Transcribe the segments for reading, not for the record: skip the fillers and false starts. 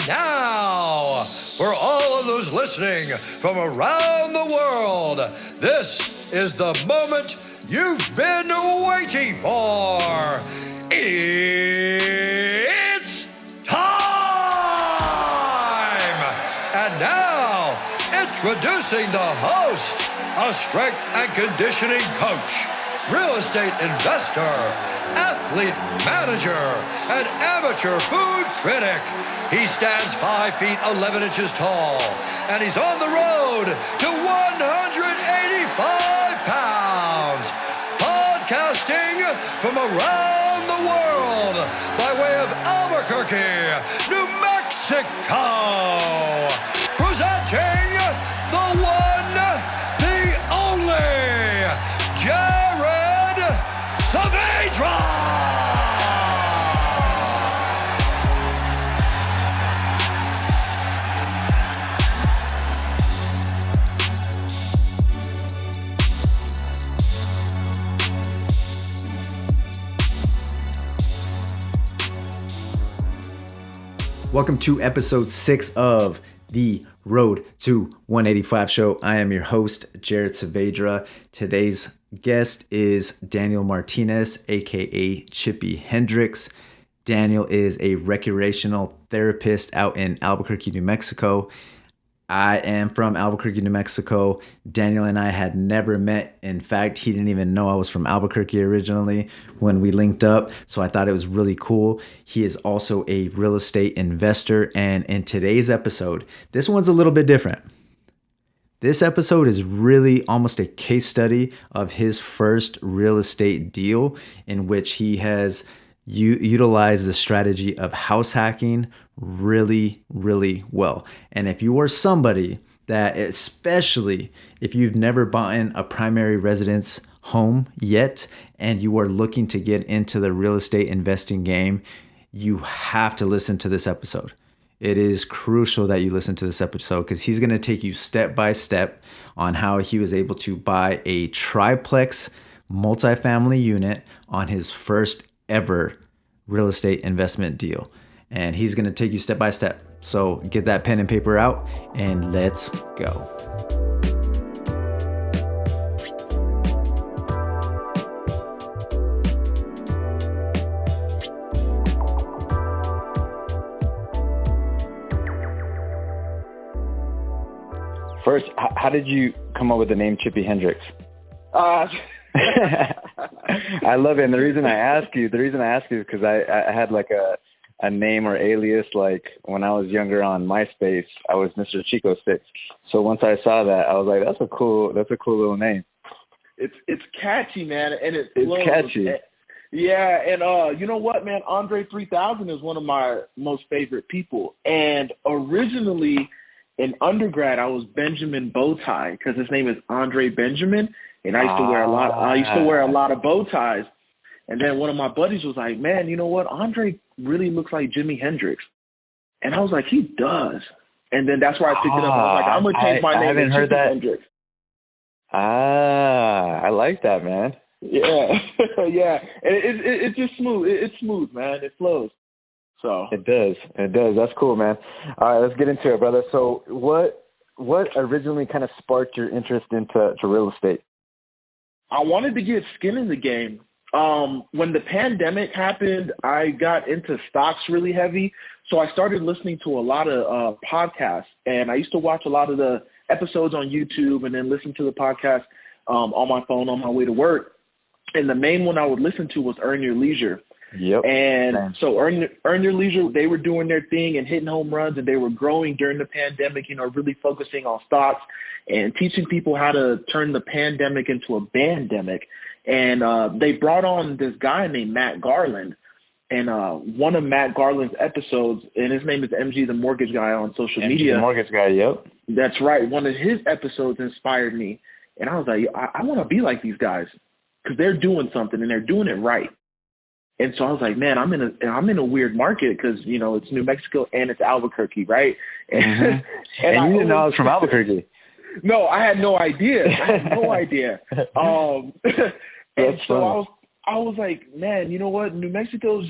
Now, for all of those listening from around the world, this is the moment you've been waiting for. It's time! And now, introducing the host, a strength and conditioning coach, real estate investor, athlete manager, and amateur food critic. He stands 5 feet 11 inches tall, and he's on the road to 185 pounds. Podcasting from around the world by way of Albuquerque, New Mexico. Presenting the one, the only, Jared Saavedra. Welcome to episode 6 of the Road to 185 show. I am your host, Jared Saavedra. Today's guest is Daniel Martinez, aka Chippy Hendrix. Daniel is a recreational therapist out in Albuquerque, New Mexico. I am from Albuquerque, New Mexico. Daniel and I had never met. In fact, he didn't even know I was from Albuquerque originally when we linked up. So I thought it was really cool. He is also a real estate investor. And in today's episode, this one's a little bit different. This episode is really almost a case study of his first real estate deal in which he has utilize the strategy of house hacking really well. And if you are somebody that, especially if you've never bought a primary residence home yet and you are looking to get into the real estate investing game, you have to listen to this episode. It is crucial that you listen to this episode because he's going to take you step by step on how he was able to buy a triplex multifamily unit on his first ever real estate investment deal. And he's going to take you step by step. So get that pen and paper out and let's go. First, how did you come up with the name Chippy Hendrix? I love it. And the reason I ask you is because I had like a name or alias, like when I was younger on MySpace, I was Mr. Chico Sticks. So once I saw that, I was like, that's a cool little name. It's catchy, man, and it's catchy. Yeah, and you know what, man? Andre 3000 is one of my most favorite people. And originally in undergrad, I was Benjamin Bowtie because his name is Andre Benjamin. And I used to wear a lot of bow ties. And then one of my buddies was like, man, you know what? Andre really looks like Jimi Hendrix. And I was like, he does. And then that's where I picked it up. I was like, I'm going to change my name to Chippy Hendrix. I like that, man. Yeah. Yeah. And it's just smooth. It's smooth, man. It flows. So It does. That's cool, man. All right, let's get into it, brother. So what originally kind of sparked your interest into real estate? I wanted to get skin in the game. When the pandemic happened, I got into stocks really heavy. So I started listening to a lot of podcasts, and I used to watch a lot of the episodes on YouTube and then listen to the podcast on my phone on my way to work. And the main one I would listen to was Earn Your Leisure. Yep. And so Earn Your Leisure, they were doing their thing and hitting home runs, and they were growing during the pandemic, really focusing on stocks and teaching people how to turn the pandemic into a bandemic. And they brought on this guy named Matt Garland. And one of Matt Garland's episodes, and his name is MG, the mortgage guy on social media. The mortgage guy, yep. That's right. One of his episodes inspired me. And I was like, I want to be like these guys because they're doing something and they're doing it right. And so I was like, man, I'm in a weird market because, it's New Mexico and it's Albuquerque, right? Mm-hmm. and you didn't know I was from Albuquerque. No, I had no idea. And so I was like, man, you know what? New Mexico,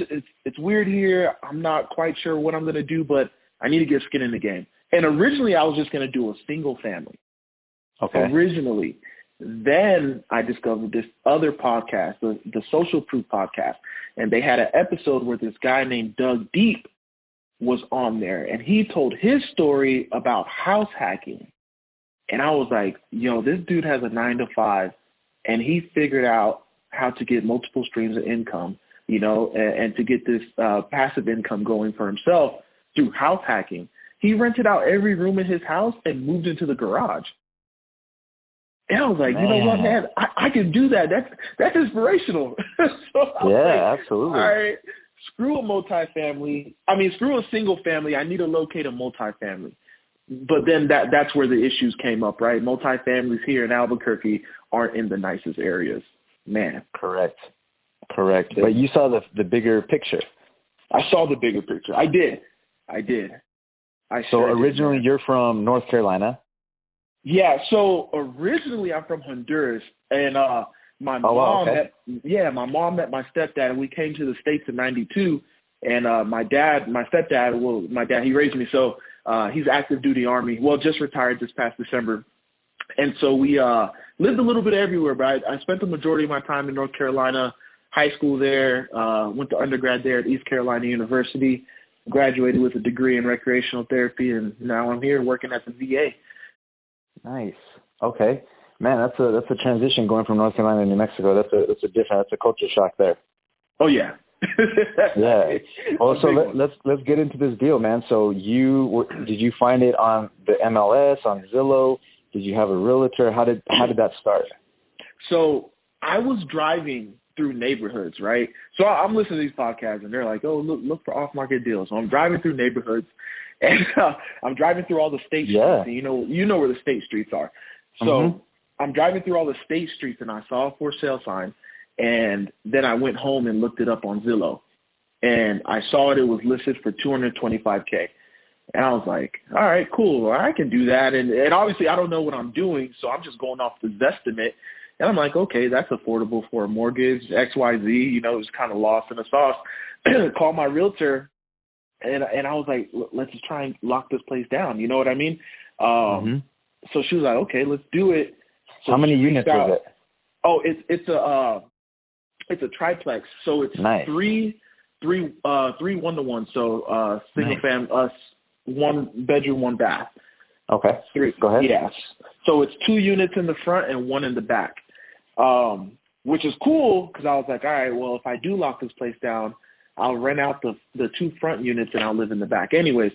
it's weird here. I'm not quite sure what I'm going to do, but I need to get skin in the game. And originally I was just going to do a single family. Okay. Originally. Then I discovered this other podcast, the Social Proof podcast. And they had an episode where this guy named Doug Deep was on there. And he told his story about house hacking. And I was like, yo, this dude has a 9-to-5, and he figured out how to get multiple streams of income, you know, and to get this passive income going for himself through house hacking. He rented out every room in his house and moved into the garage. And I was like, you know what, man, I can do that. That's inspirational. So absolutely. All right, screw a multifamily. I mean, screw a single family. I need to locate a multifamily. But then that's where the issues came up, right? Multifamilies here in Albuquerque aren't in the nicest areas, man. Correct. But you saw the bigger picture. I saw the bigger picture. I did. So originally you're from North Carolina? Yeah. So originally I'm from Honduras, and my mom met my stepdad, and we came to the States in '92. And my dad, he raised me, so he's active duty Army. Well, just retired this past December. And so we lived a little bit everywhere, but I spent the majority of my time in North Carolina, high school there, went to undergrad there at East Carolina University, graduated with a degree in recreational therapy, and now I'm here working at the VA. Nice. Okay. Man, that's a transition going from North Carolina to New Mexico. That's a culture shock there. Oh yeah. Yeah. Well, so let's get into this deal, man. So did you find it on the MLS, on Zillow? Did you have a realtor? How did that start? So I was driving through neighborhoods, right? So I'm listening to these podcasts, and they're like, "Oh, look for off-market deals." So I'm driving through neighborhoods, and I'm driving through all the state streets. And you know where the state streets are. So I'm driving through all the state streets, and I saw a for sale sign. And then I went home and looked it up on Zillow, and I saw it was listed for $225K. And I was like, all right, cool. I can do that. And obviously I don't know what I'm doing, so I'm just going off the Zestimate. And I'm like, okay, that's affordable for a mortgage, XYZ, you know, it was kind of lost in the sauce. Call my realtor, and I was like, let's just try and lock this place down. You know what I mean? So she was like, okay, let's do it. So how many units was it? Oh, it's a triplex, so it's nice. three 1-to-1. So single family, 1 bedroom, 1 bath. Okay. 3. Go ahead. Yes. So it's 2 units in the front and 1 in the back, which is cool because I was like, all right, well, if I do lock this place down, I'll rent out the 2 front units and I'll live in the back. Anyways,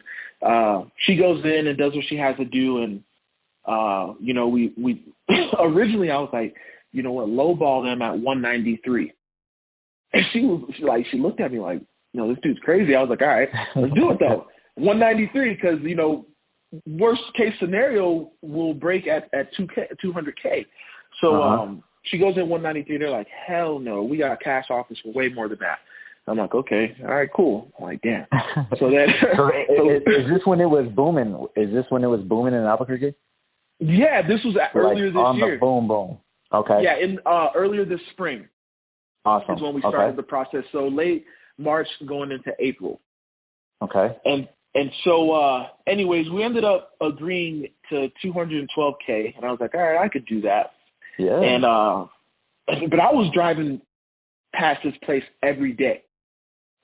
she goes in and does what she has to do, and you know, we originally I was like, you know what, lowball them at 193. And she looked at me like, you know, this dude's crazy. I was like, all right, let's do it though. 193, because, you know, worst case scenario will break at 200K. So she goes in 193. They're like, hell no, we got cash offers for way more than that. I'm like, okay, all right, cool. I'm like, damn. So then, is this when it was booming? Is this when it was booming in Albuquerque? Yeah, this was earlier this year. The boom. Okay. Yeah, in earlier this spring. Awesome. Is when we started the process. So late March going into April. Okay. And so anyways, we ended up agreeing to 212K, and I was like, all right, I could do that. Yeah. And but I was driving past this place every day.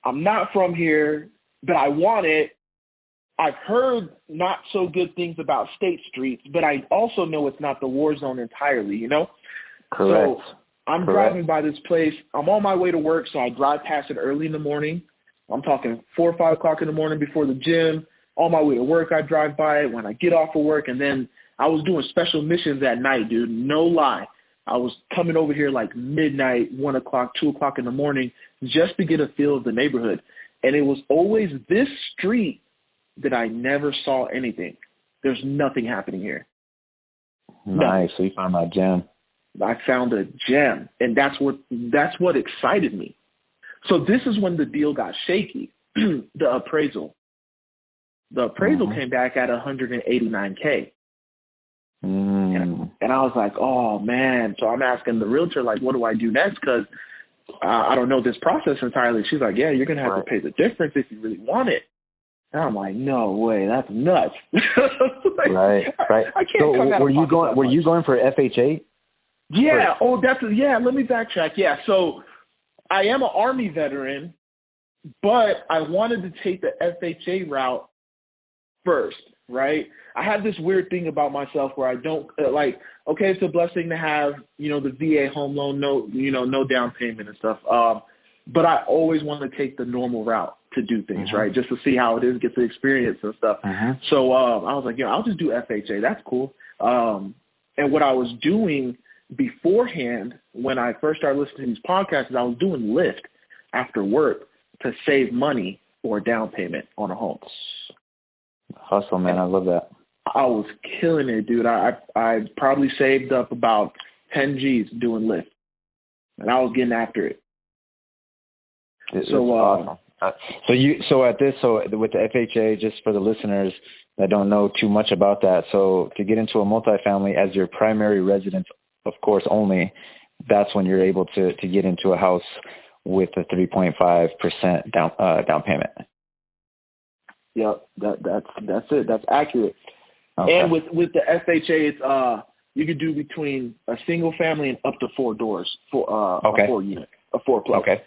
I'm not from here, but I want it. I've heard not so good things about State Streets, but I also know it's not the war zone entirely, you know? Correct. So I'm driving by this place. I'm on my way to work, so I drive past it early in the morning. I'm talking 4 or 5 o'clock in the morning before the gym. On my way to work, I drive by it when I get off of work, and then I was doing special missions at night, dude. No lie. I was coming over here like midnight, 1 o'clock, 2 o'clock in the morning just to get a feel of the neighborhood. And it was always this street that I never saw anything. There's nothing happening here. Nice. So you found that gem. I found a gem, and that's what excited me. So this is when the deal got shaky. The appraisal came back at 189K. And I was like, oh man. So I'm asking the realtor, like, what do I do next? Because I don't know this process entirely. She's like, yeah, you're gonna have to pay the difference if you really want it. And I'm like, no way, that's nuts. Like, Right. I can't So come out were of you pocket going? that Were much. you going for FHA? Yeah. First? Oh, let me backtrack. Yeah. So I am an Army veteran, but I wanted to take the FHA route first, right? I have this weird thing about myself where I don't like, okay, it's a blessing to have, the VA home loan, no down payment and stuff. But I always want to take the normal route to do things, right? Just to see how it is, get the experience and stuff. So I was like, I'll just do FHA. That's cool. And what I was doing beforehand when I first started listening to these podcasts is I was doing Lyft after work to save money for a down payment on a home. Hustle, man. I love that. I was killing it, dude. I probably saved up about 10 G's doing Lyft, and I was getting after it. It's awesome. So with the FHA, just for the listeners that don't know too much about that, so to get into a multifamily as your primary residence, of course, only, that's when you're able to get into a house with a 3.5% down payment. Yep, that's it. That's accurate. Okay. And with the FHA, it's you could do between a single family and up to 4 doors for a 4 unit, a 4-plex. Okay.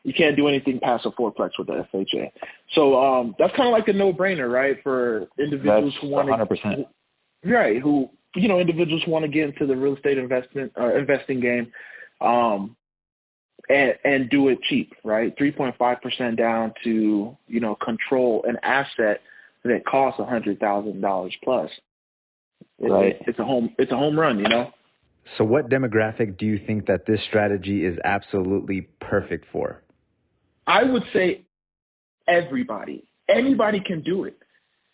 You can't do anything past a 4-plex with the FHA. So that's kind of like a no-brainer, right, for individuals who want to 100%. Right, who individuals who want to get into the real estate investing game, and do it cheap, right? 3.5% down to control an asset that costs $100,000 plus. Right. It's a home run, So what demographic do you think that this strategy is absolutely perfect for? I would say everybody. Anybody can do it.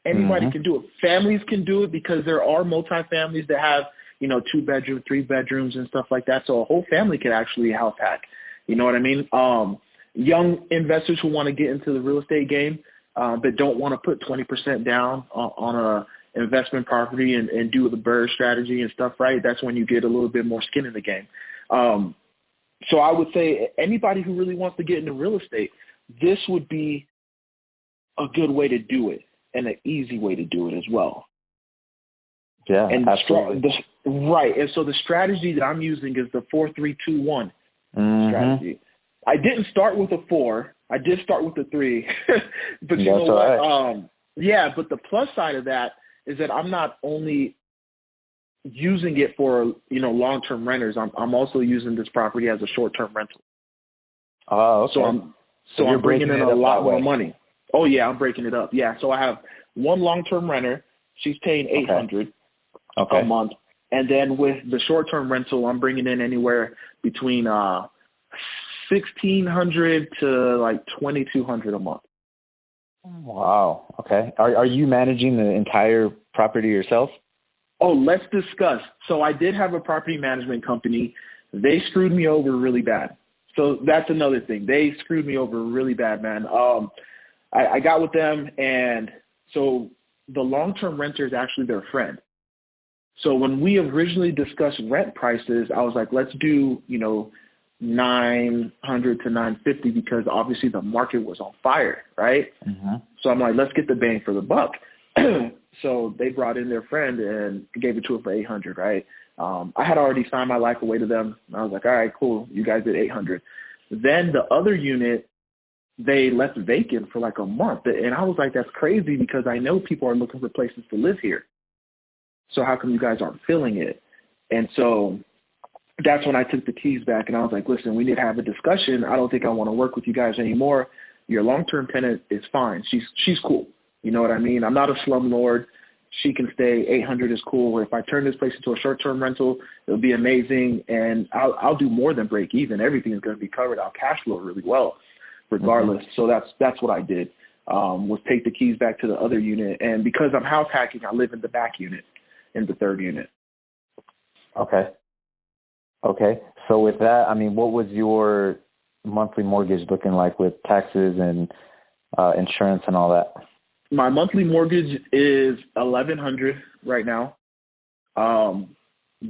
Anybody can do it. Families can do it because there are multifamilies that have, 2-bedroom, 3 bedrooms and stuff like that. So a whole family can actually house hack. You know what I mean? Young investors who want to get into the real estate game, but don't want to put 20% down on a investment property and do the BRRRR strategy and stuff, right? That's when you get a little bit more skin in the game. So I would say anybody who really wants to get into real estate, this would be a good way to do it and an easy way to do it as well. Yeah, and absolutely. Right. And so the strategy that I'm using is the 4-3-2-1 strategy. I didn't start with a 4. I did start with a 3. But you know what? Right. But the plus side of that is that I'm not only using it for, long-term renters. I'm also using this property as a short-term rental. Oh, okay. So I'm bringing in a lot more way. money. Oh yeah, I'm breaking it up. Yeah. So I have one long-term renter. She's paying $800 a month. And then with the short-term rental, I'm bringing in anywhere between $1,600 to like $2,200 a month. Wow. Okay. Are you managing the entire property yourself? Oh, let's discuss. So I did have a property management company. They screwed me over really bad. So that's another thing. They screwed me over really bad, man. I got with them, and so the long-term renter is actually their friend. So when we originally discussed rent prices, I was like, let's do, $900 to $950 because obviously the market was on fire, right? So I'm like, let's get the bang for the buck. So they brought in their friend and gave it to her for $800, right? I had already signed my life away to them. I was like, all right, cool. You guys did $800. Then the other unit, they left vacant for like a month. And I was like, that's crazy because I know people are looking for places to live here. So how come you guys aren't filling it? And so that's when I took the keys back and I was like, listen, we need to have a discussion. I don't think I want to work with you guys anymore. Your long-term tenant is fine. She's cool. You know what I mean? I'm not a slumlord. She can stay. $800 is cool. If I turn this place into a short-term rental, it'll be amazing. And I'll do more than break even. Everything is going to be covered. I'll cash flow really well regardless. So that's what I did, was take the keys back to the other unit. And because I'm house hacking, I live in the back unit, in the third unit. Okay. So with that, I mean, what was your monthly mortgage looking like with taxes and insurance and all that? My monthly mortgage is $1,100 right now.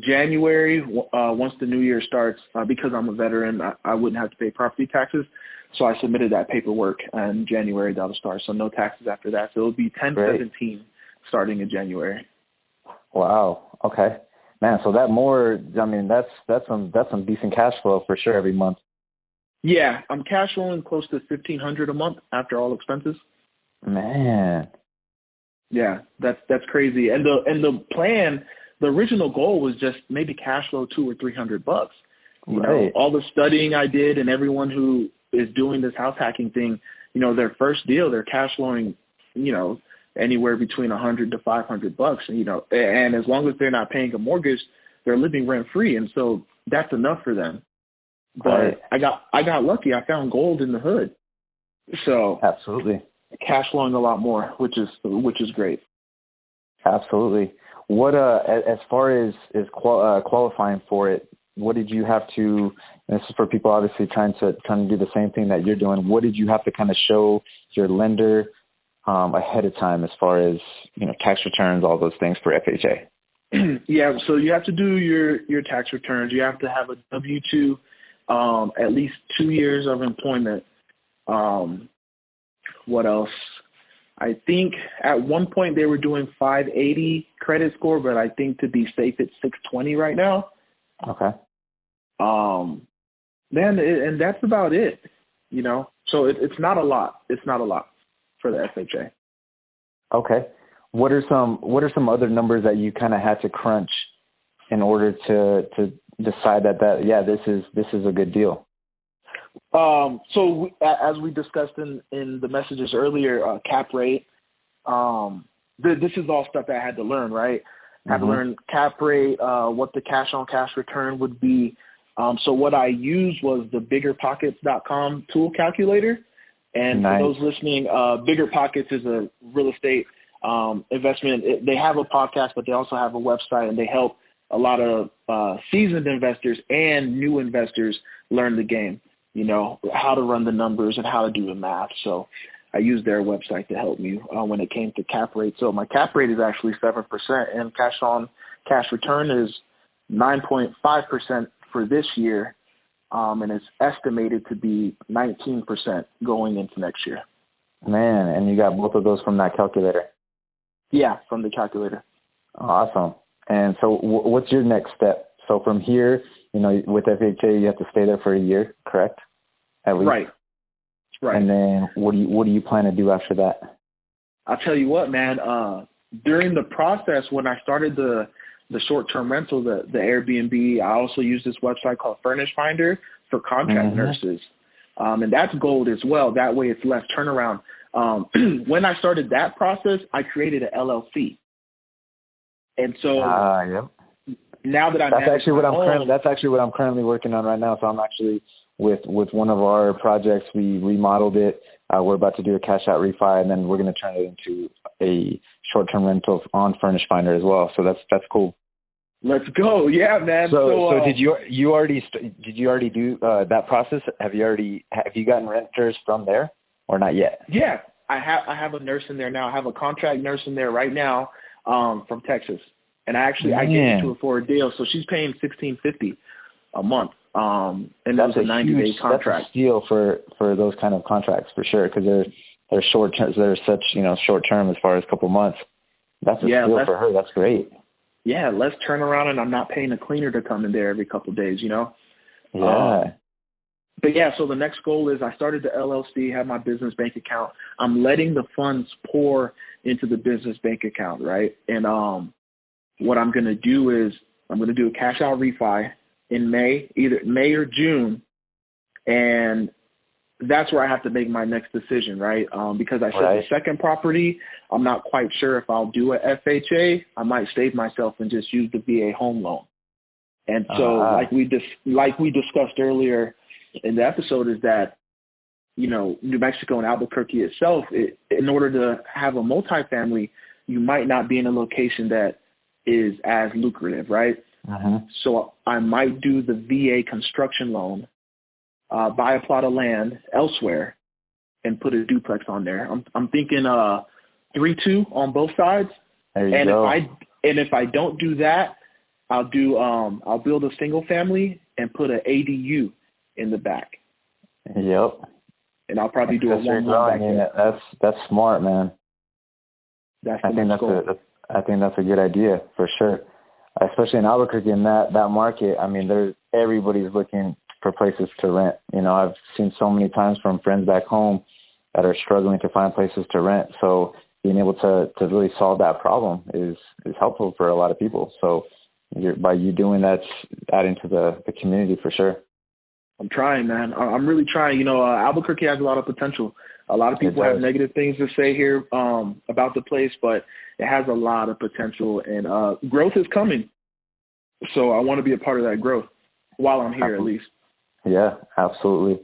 January, once the new year starts, because I'm a veteran, I wouldn't have to pay property taxes. So I submitted that paperwork in January. That'll start. So no taxes after that. So it'll be 10/17 starting in January. Wow. Okay. Man, so that's some decent cash flow for sure every month. Yeah, I'm cash flowing close to $1,500 a month after all expenses. Man. Yeah, that's crazy. And the plan, the original goal was just maybe cash flow $200 or $300. You know, all the studying I did, and everyone who is doing this house hacking thing, you know, their first deal, they're cash flowing, you know, anywhere between $100 to $500. You know, and as long as they're not paying a mortgage, they're living rent free, and so that's enough for them. But I got lucky. I found gold in the hood, so absolutely cash flowing a lot more, which is great. Absolutely. What as far as qualifying for it, what did you have to? And this is for people obviously trying to do the same thing that you're doing. What did you have to kind of show your lender ahead of time, as far as, you know, tax returns, all those things for FHA? Yeah, so you have to do your tax returns. You have to have a W-2, at least 2 years of employment. What else? I think at one point they were doing 580 credit score, but I think to be safe it's 620 right now. Okay. And that's about it, you know. So it's not a lot. It's not a lot for the FHA. Okay. What are some other numbers that you kind of had to crunch in order to decide this is a good deal? So as we discussed in the messages earlier, cap rate. This is all stuff that I had to learn, right? I had to learn cap rate, what the cash on cash return would be. So what I used was the biggerpockets.com tool calculator. And for those listening, Bigger Pockets is a real estate investment. They have a podcast, but they also have a website, and they help a lot of seasoned investors and new investors learn the game, you know, how to run the numbers and how to do the math. So I used their website to help me when it came to cap rate. So my cap rate is actually 7%, and cash on cash return is 9.5% for this year. And it's estimated to be 19% going into next year. Man, and you got both of those from that calculator? Yeah, from the calculator. Awesome. And so what's your next step? So from here, you know, with FHA, you have to stay there for a year, correct? At least. Right. And then what do you plan to do after that? I'll tell you what, man. During the process, when I started the short-term rental, the Airbnb, I also use this website called Furnish Finder for contract nurses. And that's gold as well. That way it's less turnaround. When I started that process, I created an LLC. And so now that that's actually what I'm currently working on right now. So I'm actually with one of our projects. We remodeled it. We're about to do a cash out refi, and then we're going to turn it into a short-term rental on Furnish Finder as well. So that's cool. Let's go. Yeah, man. So did you already do that process? Have you gotten renters from there or not yet? Yeah, I have a nurse in there now. I have a contract nurse in there right now from Texas, and I gave it to her for a deal. So she's paying $1,650 a month. And that's a 90-day contract. That's a steal for those kind of contracts for sure, because they're short term. They're such short term as far as a couple months. That's a steal for her. That's great. Yeah, less turnaround, and I'm not paying a cleaner to come in there every couple of days. Yeah. But yeah, so the next goal is I started the LLC, have my business bank account. I'm letting the funds pour into the business bank account, right? And what I'm going to do is I'm going to do a cash out refi in May, either May or June, and that's where I have to make my next decision, right? Because I said the second property, I'm not quite sure if I'll do a FHA. I might save myself and just use the VA home loan. And so, like we discussed earlier in the episode, is that New Mexico and Albuquerque itself, in order to have a multifamily, you might not be in a location that is as lucrative, right? So I might do the VA construction loan, buy a plot of land elsewhere, and put a duplex on there. I'm thinking 3-2 on both sides. There you go. If I don't do that, I'll build a single family and put an ADU in the back. Yep. and I'll probably do a 1-1 back there. That's smart, man. I think that's a good idea for sure, especially in Albuquerque in that market. I mean, everybody's looking for places to rent. You know, I've seen so many times from friends back home that are struggling to find places to rent. So being able to really solve that problem is helpful for a lot of people. So by you doing that's adding to the community for sure. I'm trying, man. I'm really trying. You know, Albuquerque has a lot of potential. A lot of people have negative things to say here about the place, but it has a lot of potential, and growth is coming. So I want to be a part of that growth while I'm here, at least. Yeah, absolutely.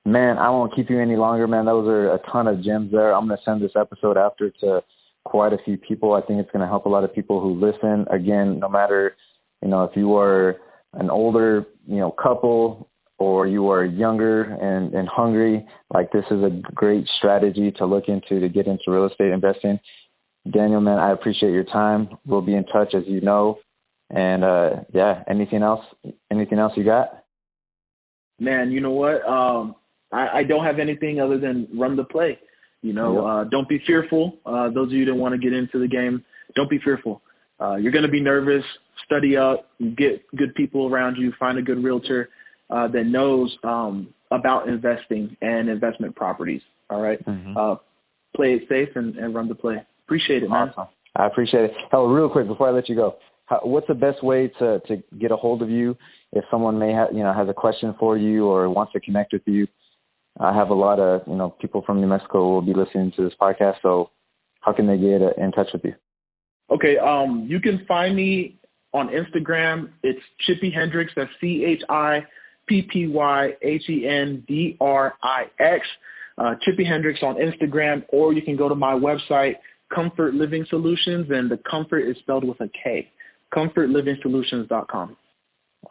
Man, I won't keep you any longer, man. Those are a ton of gems there. I'm going to send this episode after to quite a few people. I think it's going to help a lot of people who listen. Again, no matter, you know, if you are an older, you know, couple or you are younger and hungry, like this is a great strategy to look into to get into real estate investing. Daniel, man, I appreciate your time. We'll be in touch, as you know. And, yeah, anything else you got? Man, you know what? I don't have anything other than run the play. You know, don't be fearful. Those of you that want to get into the game, don't be fearful. You're going to be nervous. Study up, get good people around you, find a good realtor that knows about investing and investment properties. All right? Play it safe and run the play. Appreciate it, man. Awesome. I appreciate it. Oh, real quick before I let you go, what's the best way to get a hold of you if someone may have, you know, has a question for you or wants to connect with you? I have a lot of, you know, people from New Mexico who will be listening to this podcast. So how can they get in touch with you? Okay. You can find me on Instagram. It's Chippy Hendrix. That's ChippyHendrix. Chippy Hendrix on Instagram, or you can go to my website, Comfort Living Solutions, and the comfort is spelled with a K, comfortlivingsolutions.com.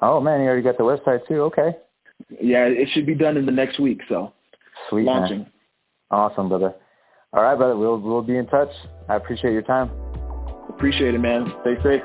Oh, man, you already got the website too. Okay. Yeah, it should be done in the next week. So sweet, launching. Man. Awesome, brother. All right, brother. We'll be in touch. I appreciate your time. Appreciate it, man. Stay safe.